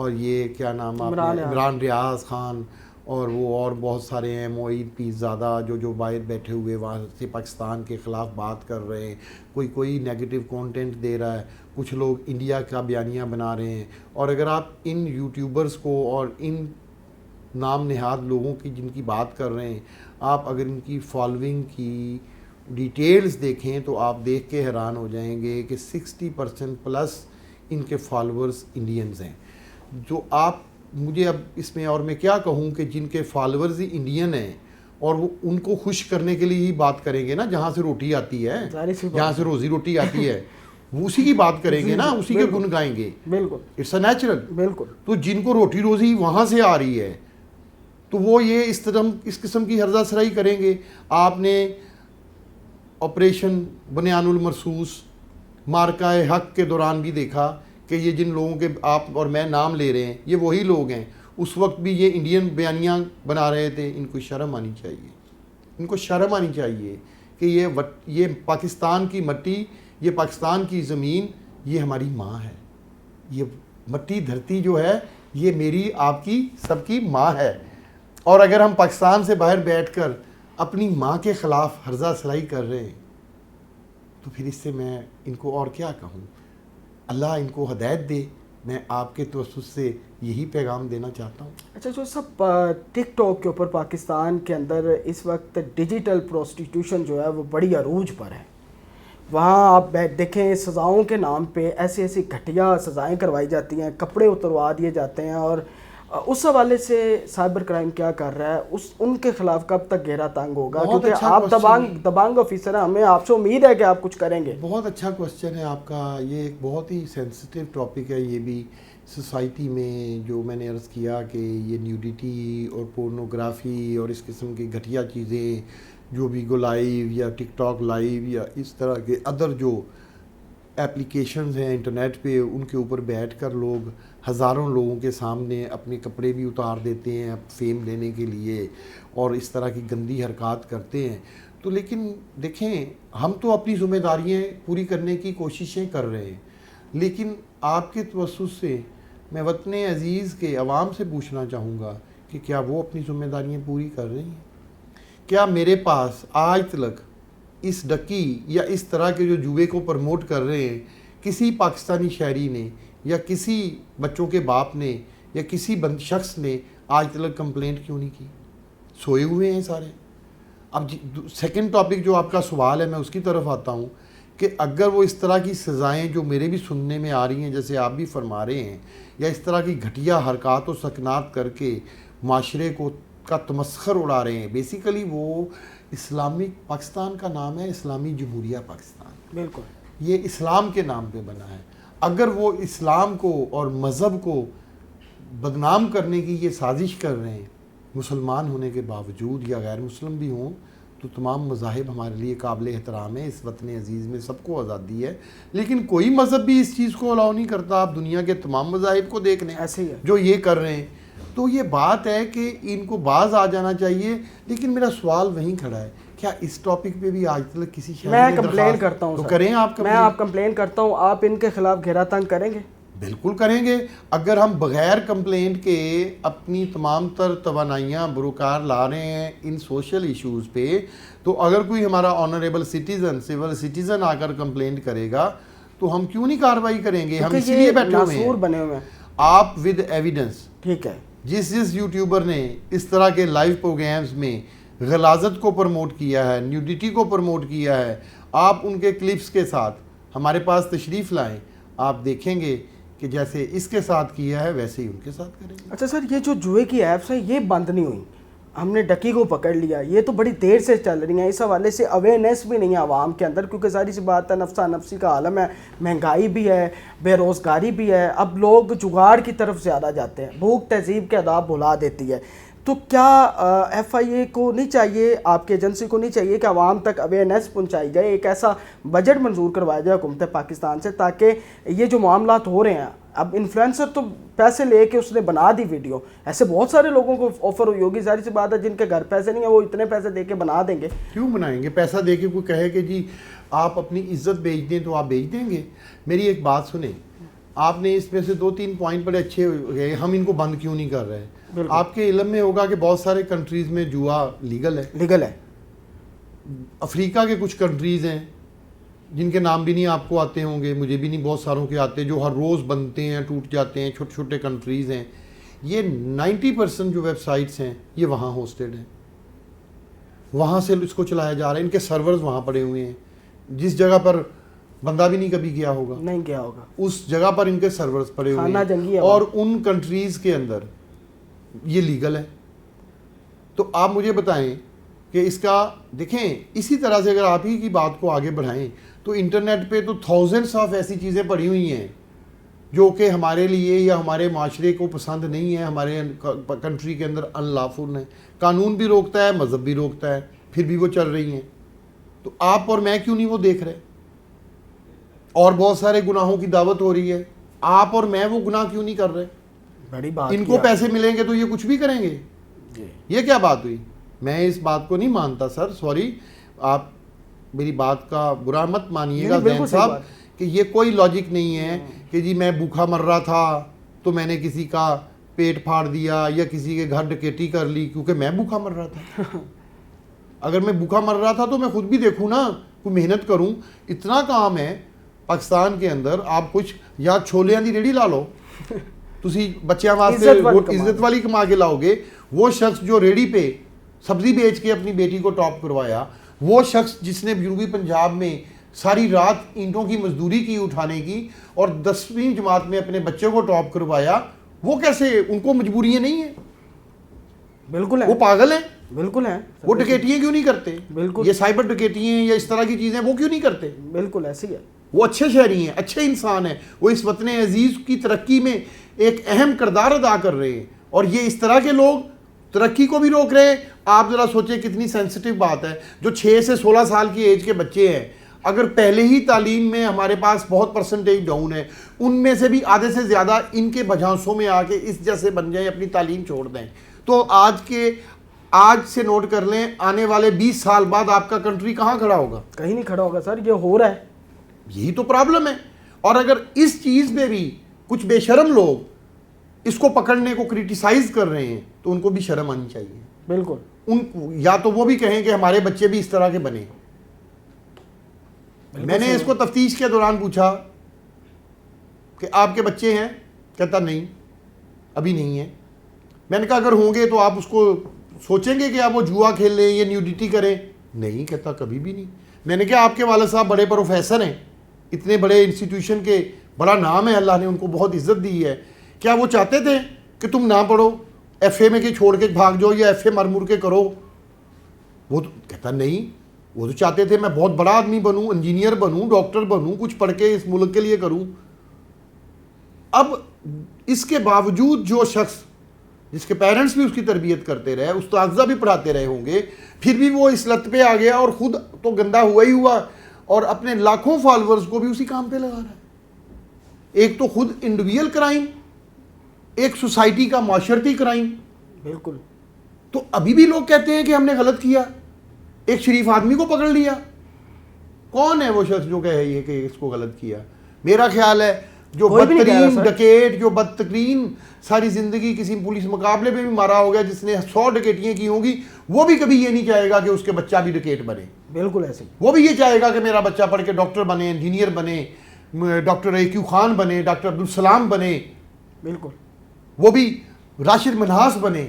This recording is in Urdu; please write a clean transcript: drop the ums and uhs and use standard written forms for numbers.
اور یہ کیا نام آپ عمران ریاض خان اور وہ اور بہت سارے ہیں، معید پیرزادہ جو باہر بیٹھے ہوئے وہاں سے پاکستان کے خلاف بات کر رہے ہیں، کوئی نیگیٹو کانٹینٹ دے رہا ہے، کچھ لوگ انڈیا کا بیانیہ بنا رہے ہیں. اور اگر آپ ان یوٹیوبرز کو اور ان نام نہاد لوگوں کی جن کی بات کر رہے ہیں، آپ اگر ان کی فالوئنگ کی ڈیٹیلز دیکھیں تو آپ دیکھ کے حیران ہو جائیں گے کہ 60% پلس ان کے فالورز انڈینز ہیں. جو آپ مجھے اب اس میں اور میں کیا کہوں کہ جن کے فالورز ہی انڈین ہیں اور وہ ان کو خوش کرنے کے لیے ہی بات کریں گے نا، جہاں سے روٹی آتی ہے، جہاں سے روزی روٹی آتی ہے وہ اسی کی بات کریں گے نا، اسی کے گن گائیں گے. بالکل اٹس اے نیچرل. بالکل. تو جن کو روٹی روزی وہاں سے آ رہی ہے تو وہ یہ اس قسم کی ہرزہ سرائی کریں گے. آپ نے آپریشن بنیان المرصوص مارکہ حق کے دوران بھی دیکھا کہ یہ جن لوگوں کے آپ اور میں نام لے رہے ہیں یہ وہی لوگ ہیں. اس وقت بھی یہ انڈین بیانیاں بنا رہے تھے. ان کو شرم آنی چاہیے، ان کو شرم آنی چاہیے کہ یہ پاکستان کی مٹی، یہ پاکستان کی زمین، یہ ہماری ماں ہے. یہ مٹی دھرتی جو ہے یہ میری آپ کی سب کی ماں ہے. اور اگر ہم پاکستان سے باہر بیٹھ کر اپنی ماں کے خلاف ہرزہ سرائی کر رہے ہیں تو پھر اس سے میں ان کو اور کیا کہوں. اللہ ان کو ہدایت دے. میں آپ کے توسط سے یہی پیغام دینا چاہتا ہوں. اچھا جو سب ٹک ٹاک کے اوپر پاکستان کے اندر اس وقت ڈیجیٹل پروسٹیٹیوشن جو ہے وہ بڑی عروج پر ہے. وہاں آپ دیکھیں سزاؤں کے نام پہ ایسی گھٹیا سزائیں کروائی جاتی ہیں، کپڑے اتروا دیے جاتے ہیں. اور اس حوالے سے سائبر کرائم کیا کر رہا ہے، ان کے خلاف کب تک گھیرا تنگ ہوگا؟ کیونکہ آپ دبانگ آفیسر ہیں، ہمیں آپ سے امید ہے کہ آپ کچھ کریں گے. بہت اچھا کوسچن ہے آپ کا. یہ ایک بہت ہی سینسٹیو ٹاپک ہے. یہ بھی سوسائٹی میں جو میں نے عرض کیا کہ یہ نیوڈیٹی اور پورنوگرافی اور اس قسم کی گھٹیا چیزیں جو بھی گو لائیو یا ٹک ٹاک لائیو یا اس طرح کے ادر جو ایپلیکیشنز ہیں انٹرنیٹ پہ، ان کے اوپر بیٹھ کر لوگ ہزاروں لوگوں کے سامنے اپنے کپڑے بھی اتار دیتے ہیں فیم لینے کے لیے اور اس طرح کی گندی حرکات کرتے ہیں. تو لیکن دیکھیں ہم تو اپنی ذمہ داریاں پوری کرنے کی کوششیں کر رہے ہیں، لیکن آپ کے توسط سے میں وطن عزیز کے عوام سے پوچھنا چاہوں گا کہ کیا وہ اپنی ذمہ داریاں پوری کر رہی ہیں؟ کیا میرے پاس آج تک اس ڈکی یا اس طرح کے جو جوئے کو پروموٹ کر رہے ہیں کسی پاکستانی شہری نے یا کسی بچوں کے باپ نے یا کسی شخص نے آج تک کمپلینٹ کیوں نہیں کی؟ سوئے ہوئے ہیں سارے. اب سیکنڈ ٹاپک جو آپ کا سوال ہے میں اس کی طرف آتا ہوں کہ اگر وہ اس طرح کی سزائیں جو میرے بھی سننے میں آ رہی ہیں جیسے آپ بھی فرما رہے ہیں، یا اس طرح کی گھٹیا حرکات و سکنات کر کے معاشرے کا تمسخر اڑا رہے ہیں، بیسیکلی وہ اسلامک پاکستان کا نام ہے اسلامی جمہوریہ پاکستان. بالکل یہ اسلام کے نام پہ بنا ہے. اگر وہ اسلام کو اور مذہب کو بدنام کرنے کی یہ سازش کر رہے ہیں مسلمان ہونے کے باوجود یا غیر مسلم بھی ہوں، تو تمام مذاہب ہمارے لیے قابل احترام ہے. اس وطن عزیز میں سب کو آزادی ہے، لیکن کوئی مذہب بھی اس چیز کو الاؤ نہیں کرتا. آپ دنیا کے تمام مذاہب کو دیکھ لیں ایسے ہی جو یہ کر رہے ہیں. تو یہ بات ہے کہ ان کو باز آ جانا چاہیے. لیکن میرا سوال وہیں کھڑا ہے، کیا اس ٹاپک پہ بھی آج تک کسی شہری میں کمپلین کرتا ہوں تو کریں آپ میں آپ کمپلین کرتا ہوں، آپ ان کے خلاف گھیرا تنگ کریں گے؟ بالکل کریں گے. اگر ہم بغیر کمپلینٹ کے اپنی تمام تر توانائیاں بروکار لا رہے ہیں ان سوشل ایشوز پہ، تو اگر کوئی ہمارا آنریبل سٹیزن سول سٹیزن آ کر کمپلینٹ کرے گا تو ہم کیوں نہیں کارروائی کریں گے؟ ہم اس لیے بیٹھے ہوئے ہیں. آپ ود ایویڈنس، ٹھیک ہے، جس یوٹیوبر نے اس طرح کے لائیو پروگرامز میں غلاظت کو پروموٹ کیا ہے، نیوڈیٹی کو پروموٹ کیا ہے، آپ ان کے کلپس کے ساتھ ہمارے پاس تشریف لائیں. آپ دیکھیں گے کہ جیسے اس کے ساتھ کیا ہے ویسے ہی ان کے ساتھ کریں گے. اچھا سر، یہ جو جوئے کی ایپس ہیں یہ بند نہیں ہوئی. ہم نے ڈکی کو پکڑ لیا، یہ تو بڑی دیر سے چل رہی ہیں. اس حوالے سے اویئرنیس بھی نہیں ہے عوام کے اندر، کیونکہ ظاہر سی بات ہے نفسا نفسی کا عالم ہے، مہنگائی بھی ہے، بے روزگاری بھی ہے. اب لوگ جگاڑ کی طرف زیادہ جاتے ہیں، بھوک تہذیب کے آداب بھلا دیتی ہے. تو کیا ایف آئی اے کو نہیں چاہیے، آپ کی ایجنسی کو نہیں چاہیے کہ عوام تک اویئرنیس پہنچائی جائے، ایک ایسا بجٹ منظور کروایا جائے حکومت پاکستان سے تاکہ یہ جو معاملات ہو رہے ہیں، اب انفلوئنسر تو پیسے لے کے اس نے بنا دی ویڈیو، ایسے بہت سارے لوگوں کو آفر ہوئی ہوگی، ظاہر سی بات ہے جن کے گھر پیسے نہیں ہیں وہ اتنے پیسے دے کے بنا دیں گے. کیوں بنائیں گے؟ پیسہ دے کے کوئی کہے کہ جی آپ اپنی عزت بیچ دیں تو آپ بیچ دیں گے؟ میری ایک بات سنیں، آپ نے اس میں سے 2-3 پوائنٹ بڑے اچھے گئے, ہم ان کو بند کیوں نہیں کر رہے. آپ کے علم میں ہوگا کہ بہت سارے کنٹریز میں جوا لیگل ہے. افریقہ کے کچھ کنٹریز ہیں جن کے نام بھی نہیں آپ کو آتے ہوں گے, مجھے بھی نہیں بہت ساروں کے آتے, جو ہر روز بنتے ہیں, ٹوٹ جاتے ہیں, چھوٹے چھوٹے کنٹریز ہیں. یہ 90% جو ویب سائٹس ہیں یہ وہاں ہوسٹڈ ہیں, وہاں سے اس کو چلایا جا رہا ہے. ان کے سرورز وہاں پڑے ہوئے ہیں, جس جگہ پر بندہ بھی نہیں کبھی گیا ہوگا اس جگہ پر ان کے سرورز پڑے ہوئے ہیں, اور ان کنٹریز کے اندر یہ لیگل ہے. تو آپ مجھے بتائیں کہ اس کا دیکھیں, اسی طرح سے اگر آپ ہی کی بات کو آگے بڑھائیں تو انٹرنیٹ پہ تو تھاؤزنڈس آف ایسی چیزیں پڑی ہوئی ہیں جو کہ ہمارے لیے یا ہمارے معاشرے کو پسند نہیں ہے, ہمارے کنٹری کے اندر ان لافل ہیں. قانون بھی روکتا ہے, مذہب بھی روکتا ہے, پھر بھی وہ چل رہی ہیں. تو آپ اور میں کیوں نہیں وہ دیکھ رہے؟ اور بہت سارے گناہوں کی دعوت ہو رہی ہے, آپ اور میں وہ گناہ کیوں نہیں کر رہے؟ بڑی بات. ان کو پیسے ملیں گے تو یہ کچھ بھی کریں گے. یہ کیا بات ہوئی؟ میں اس بات کو نہیں مانتا سر, سوری, آپ میری بات کا برا مت مانیے گا زین صاحب, کہ یہ کوئی لاجک نہیں ہے کہ جی میں بھوکا مر رہا تھا تو میں نے کسی کا پیٹ پھاڑ دیا یا کسی کے گھر ڈکیٹی کر لی کیونکہ میں بھوکا مر رہا تھا. اگر میں بھوکا مر رہا تھا تو میں خود بھی دیکھوں نا, کوئی محنت کروں. اتنا کام ہے پاکستان کے اندر, آپ کچھ یا چھولیاں دی ریڑھی لا لو, تسی بچیاں واسطے عزت والی کما کے لاؤ گے. وہ شخص جو ریڑھی پہ سبزی بیچ کے اپنی بیٹی کو ٹاپ کروایا, وہ شخص جس نے جنوبی پنجاب میں ساری رات اینٹوں کی مزدوری کی اٹھانے کی اور 10ویں جماعت میں اپنے بچے کو ٹاپ کروایا, وہ کیسے, ان کو مجبوریاں نہیں ہیں؟ بالکل وہ پاگل ہیں, بالکل ہیں. وہ ڈکیٹیاں کیوں نہیں کرتے؟ بالکل. یہ سائبر ڈکیٹیاں یا اس طرح کی چیزیں وہ کیوں نہیں کرتے؟ بالکل ایسی ہے. وہ اچھے شہری ہیں, اچھے انسان ہیں, وہ اس وطن عزیز کی ترقی میں ایک اہم کردار ادا کر رہے ہیں, اور یہ اس طرح کے لوگ ترقی کو بھی روک رہے ہیں. آپ ذرا سوچیں کتنی سینسٹیو بات ہے. جو 6 سے 16 سال کی ایج کے بچے ہیں, اگر پہلے ہی تعلیم میں ہمارے پاس بہت پرسنٹیج ڈاؤن ہے, ان میں سے بھی آدھے سے زیادہ ان کے بھجانسوں میں آ کے اس جیسے بن جائیں, اپنی تعلیم چھوڑ دیں, تو آج سے نوٹ کر لیں, آنے والے 20 سال بعد آپ کا کنٹری کہاں کھڑا ہوگا؟ کہیں نہیں کھڑا ہوگا سر. یہ ہو رہا ہے, یہی تو پرابلم ہے. اور اگر اس چیز میں بھی کچھ بے شرم لوگ اس کو پکڑنے کو کریٹیسائز کر رہے ہیں تو ان کو بھی شرم آنی چاہیے. بالکل. یا تو وہ بھی کہیں کہ ہمارے بچے بھی اس طرح کے بنے. میں نے اس کو تفتیش کے دوران پوچھا کہ آپ کے بچے ہیں؟ کہتا نہیں, ابھی نہیں ہے. میں نے کہا اگر ہوں گے تو آپ اس کو سوچیں گے کہ آپ وہ جوا کھیل لیں یا نیوڈیٹی کریں؟ نہیں, کہتا کبھی بھی نہیں. میں نے کہا آپ کے والد صاحب بڑے پروفیسر ہیں, اتنے بڑے انسٹیٹیوشن کے, بڑا نام ہے, اللہ نے ان کو بہت عزت دی ہے, کیا وہ چاہتے تھے کہ تم نہ پڑھو, ایف اے میں کہ چھوڑ کے بھاگ جاؤ یا ایف اے مر مر کے کرو؟ وہ تو کہتا نہیں, وہ تو چاہتے تھے میں بہت بڑا آدمی بنوں, انجینئر بنوں, ڈاکٹر بنوں, کچھ پڑھ کے اس ملک کے لیے کروں. اب اس کے باوجود جو شخص جس کے پیرنٹس بھی اس کی تربیت کرتے رہے, استاذہ بھی پڑھاتے رہے ہوں گے, پھر بھی وہ اس لت پہ آ گیا اور خود تو گندا ہوا ہی ہوا, اور اپنے لاکھوں فالورز کو بھی اسی کام پہ لگا رہا ہے. ایک تو خود انڈیویجول کرائم, ایک سوسائٹی کا معاشرتی کرائم. بالکل. تو ابھی بھی لوگ کہتے ہیں کہ ہم نے غلط کیا, ایک شریف آدمی کو پکڑ لیا. کون ہے وہ شخص جو کہے یہ کہ اس کو غلط کیا؟ میرا خیال ہے جو بدترین ڈکیٹ, جو بدترین ساری زندگی کسی پولیس مقابلے میں بھی مارا ہوگا, جس نے 100 ڈکیٹیاں کی ہوں گی, وہ بھی کبھی یہ نہیں چاہے گا کہ اس کے بچہ بھی ڈکیٹ بنے. بالکل ایسے. وہ بھی یہ چاہے گا کہ میرا بچہ پڑھ کے ڈاکٹر بنے, انجینئر بنے, ڈاکٹر ایکیو خان بنے, ڈاکٹر عبدالسلام بنے. بالکل. وہ بھی راشد منہاس بنے.